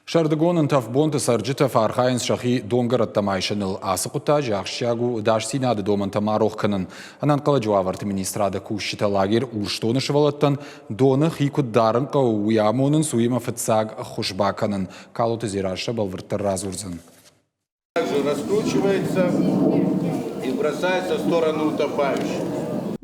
Шардыгонын тафбонты сарджыта фархайнс шахи донгар тамайшаныл асықута жақшягу дашсинады доманта марохканын. Анан қала жуаварты министрада кушчита лагер урштоны шывалаттан доны хикуддарын қау уямонын суима фытсаг хушбаканын. Калуты зираша балвырттар разурзын. Также раскручивается и бросается в сторону утопающих.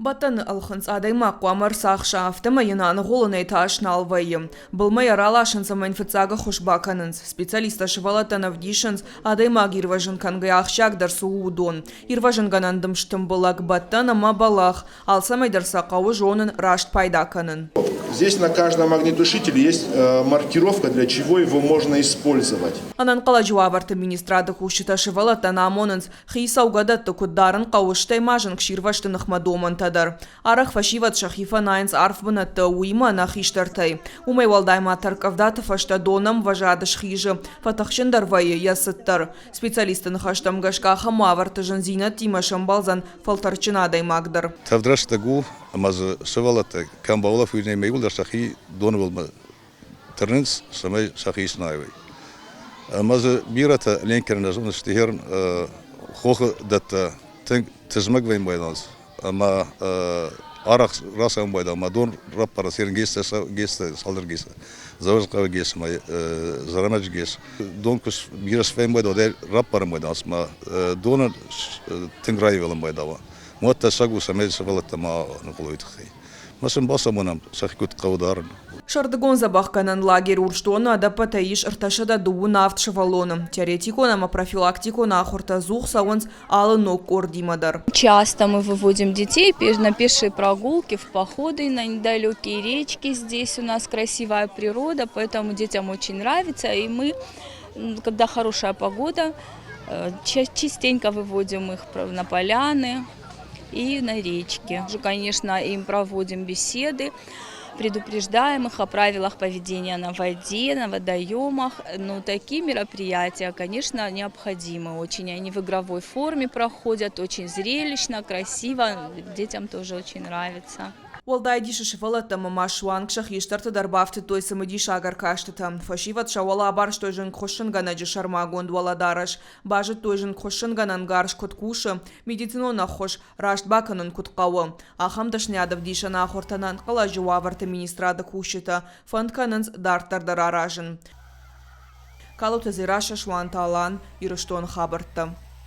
Баттан алхынс адайма қуамар сақша автыма янаны ғолын эташын алвайым. Бұлмай аралашын самайн фыцага хушбаканынс. Специалиста шывалатан авдишынс адайма ирважын кангай ақшагдар суудон. Ирважын ганандым штым былак баттан ама балах. Алсамайдар сақауы жонын рашт пайдаканын. Здесь на каждом огнетушителе есть маркировка, для чего его можно использовать. Анан қала жуаварты министрады хушчита шывалатан амонынс хиса угадатты куддарын қауыштай мажын кширваштын ықмадомантадар. Арах фашиват шахифа найнс арфбанатты уима нахиштартай. Умай валдайма таркавдаты фашта донам важадыш хижы. Фатахшындар вайы ясыттар. Специалистын хаштам гашка хамаварты жын зинат тимашын балзан фалтарчынадай магдыр. Тавдрашта амазы шывалаты камбаулав үйнемей улдар шахи доны болма тырнынс самай шахи снайвай. Амазы бирата ленкерна жын штихерн хохы датта тізмак вейн байданс. Ама арақ расам байдан, ама дон раппара серін гесті салдыр гесті. Завыз қавы гесті, ма зарамач гесті. Дон күш бирас вейн байдан, одай раппара байданс, ма доны тыңрай велін байдава. Муатта сагу самай савалатта ма нұқылуйдықай. Масын баса мұнам сахикут қаударын. Шардыгон забахканан лагерь урштону адапатаиш ырташада дуу нафт шавалоным. Теоретиконам, а профилактикона ахурта зух сауанс алы ног ордимадар. Часто мы выводим детей на пешие прогулки, в походы на недалекие речки. Здесь у нас красивая природа, поэтому детям очень нравится. И мы, когда хорошая погода, частенько выводим их на поляны и на речки. Конечно, им проводим беседы, предупреждаем их о правилах поведения на воде, на водоемах. Но такие мероприятия, конечно, необходимы. Очень они в игровой форме проходят, очень зрелищно, красиво. Детям тоже очень нравится. Уалдай диши шифалатта мама шуангшах ештарты дарбафты той самыдиш агар каштыта. Фашиват шавала абарш той жын кхошын гана жишарма гондвала дараш. Бажы той жын кхошын ганан гарш куткушы. Медицинона хош рашт баканын куткауы. Ахамдашны адав дишана ахортанан қала жуаварты министрады кушыта. Фантканынс дарттардар аражын. Калуты зираша шуанталан ирыштон хабарты.